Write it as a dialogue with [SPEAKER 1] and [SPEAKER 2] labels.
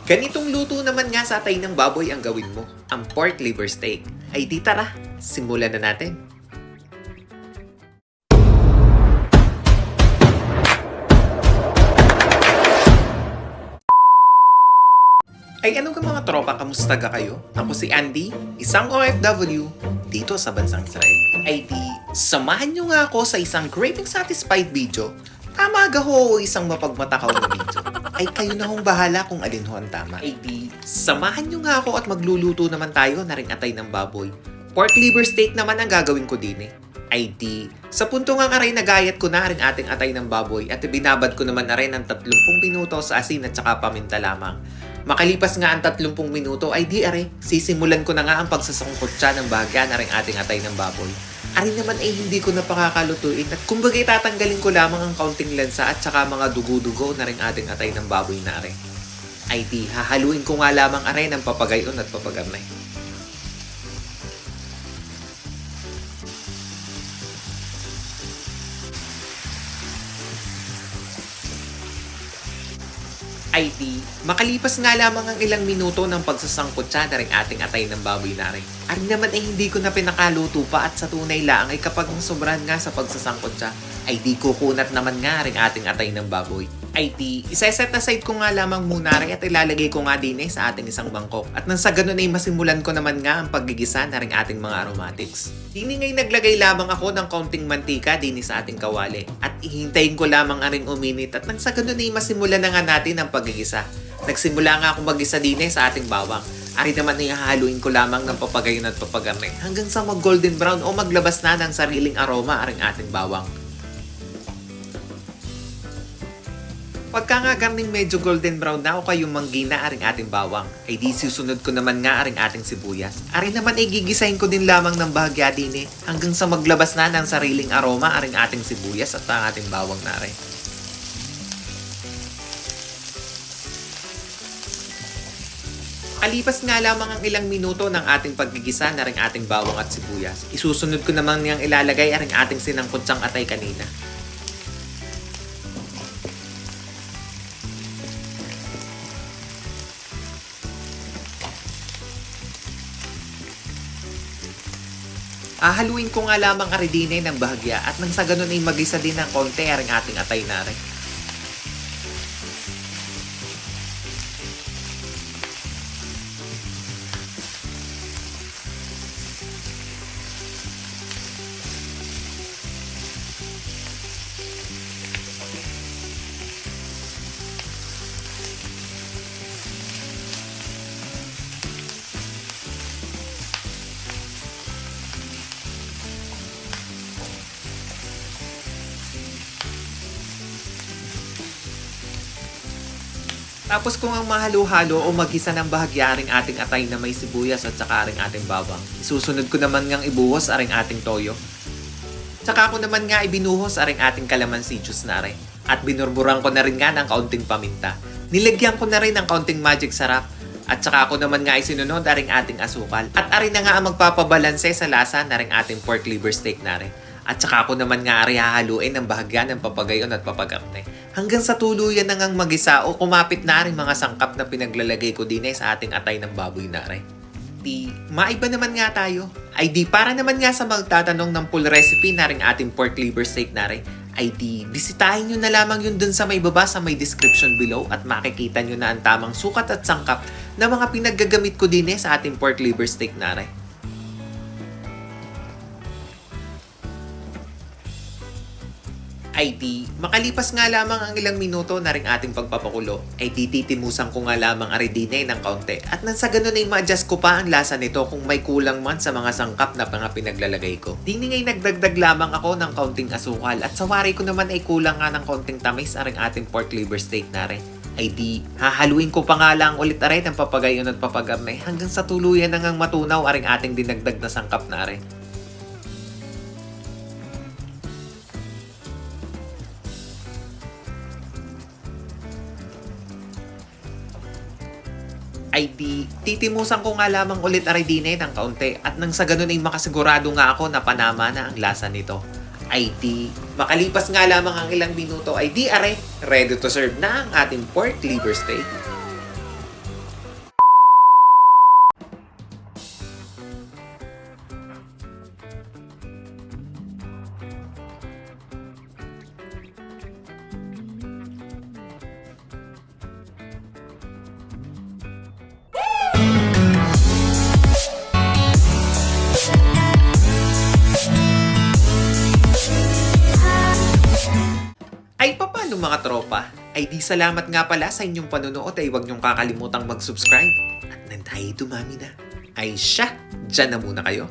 [SPEAKER 1] Ganitong luto naman nga sa atay ng baboy ang gawin mo, ang pork liver steak. Ay di tara, simulan na natin. Ay ano ka mga tropa, kamusta ka kayo? Ako si Andy, isang OFW dito sa bansang Israel. Ay di, samahan nyo nga ako sa isang craving satisfied video. Tama ga ho isang mapagmatakaw na video. Ay kayo na hong bahala kung alin ho ang tama. Ay di, samahan nyo nga ako at magluluto naman tayo na ring atay ng baboy. Pork liver steak naman ang gagawin ko din eh. Ay di, sa punto nga aray nagayat ko na rin ating atay ng baboy at binabad ko naman na rin ng 30 minuto sa asin at saka paminta lamang. Makalipas nga ang 30 minuto ay di are, sisimulan ko na nga ang pagsasangkot siya ng bahagya na ring ating atay ng baboy. Ari naman ay hindi ko na pakakalutuin at kumbaga tatanggalin ko lamang ang kaunting lansa at saka mga dugo-dugo na ring ating atay ng baboy na are. Ay di, hahaluin ko nga lamang are ng papagayon at papagarnay. Ay di, makalipas nga lamang ang ilang minuto ng pagsasangkot siya na ring ating atay ng baboy na rin. Ari naman ay hindi ko na pinakaluto pa at sa tunay lang ay kapag sobrahan nga sa pagsasangkot siya, ay di kukunat naman nga ring ating atay ng baboy. Ay di, isa-set aside ko nga lamang muna rin at ilalagay ko nga din sa ating isang bangkok. At nang sa ganun ay masimulan ko naman nga ang paggigisa na ring ating mga aromatics. Dini ngay naglagay lamang ako ng kaunting mantika din sa ating kawali. At ihintayin ko lamang aring uminit at nang sa ganun ay masimulan na nga natin ang paggigisa. Nagsimula nga akong magisa din sa ating bawang. Ari naman ay hahaluin ko lamang ng papagayon at papagarne hanggang sa mag golden brown o maglabas na ng sariling aroma aring ating bawang. Pagka nga garning medyo golden brown na o kayong manggina aring ating bawang, ay di susunod ko naman nga aring ating sibuyas. Ari naman ay gigisahin ko din lamang ng bahagya din hanggang sa maglabas na ng sariling aroma aring ating sibuyas at ang ating bawang na rin. Alipas nga lamang ang ilang minuto ng ating paggigisa na ring ating bawang at sibuyas. Isusunod ko naman niyang ilalagay aring ating sinangkutsang atay kanina. Haluin ko nga lamang aridine ng bahagya at nang sa ganun ay magisa din ng konti aring ating atay na rin. Tapos kung ang mahalo-halo o magisa ng bahagya aring ating atay na may sibuyas at saka aring ating bawang, isusunod ko naman ngang ibuhos aring ating toyo. Tsaka ko naman nga ibinuhos aring ating calamansi juice na rin. At binurburan ko na rin nga ng kaunting paminta. Nilagyan ko na rin ng kaunting magic sarap. At saka ko naman nga isinunod aring ating asukal. At aring na nga ang magpapabalanse sa lasa na ring ating pork liver steak na rin. At saka ako naman nga ari hahaluin ng bahagya ng papagayon at papagarne. Hanggang sa tuluyan na ngang magisa o kumapit na rin mga sangkap na pinaglalagay ko din sa ating atay ng baboy na rin. Di, maiba naman nga tayo. Ay di, para naman nga sa magtatanong ng full recipe na rin ating pork liver steak na rin, ay di, bisitahin nyo na lamang yun dun sa may baba sa may description below at makikita nyo na ang tamang sukat at sangkap na mga pinaggagamit ko din sa ating pork liver steak na rin. Ay di, makalipas nga lamang ang ilang minuto na ring ating pagpapakulo, ay tititimusan ko nga lamang aridine ng kaunti at nang sa ganun ay ma-adjust ko pa ang lasa nito kung may kulang man sa mga sangkap na mga pinaglalagay ko. Dini ngay nagdagdag lamang ako ng kaunting asukal at sa wari ko naman ay kulang nga ng kaunting tamis aring ating pork liver steak na rin. Ay di, hahaluin ko pa nga lang ulit aray ng papagayon at papagarne hanggang sa tuluyan na ngang matunaw aring ating dinagdag na sangkap na rin. Ay di, titimusan ko nga lamang ulit aridine ng kaunti at nang sa ganun ay makasigurado nga ako na panama na ang lasa nito. Ay di, makalipas nga lamang ang ilang minuto ay di are, ready to serve na ang ating pork liver steak. mga tropa, ay di salamat nga pala sa inyong panonood ay huwag niyong kakalimutang mag-subscribe. At nang tayo dumami na, ay siya, dyan na muna kayo.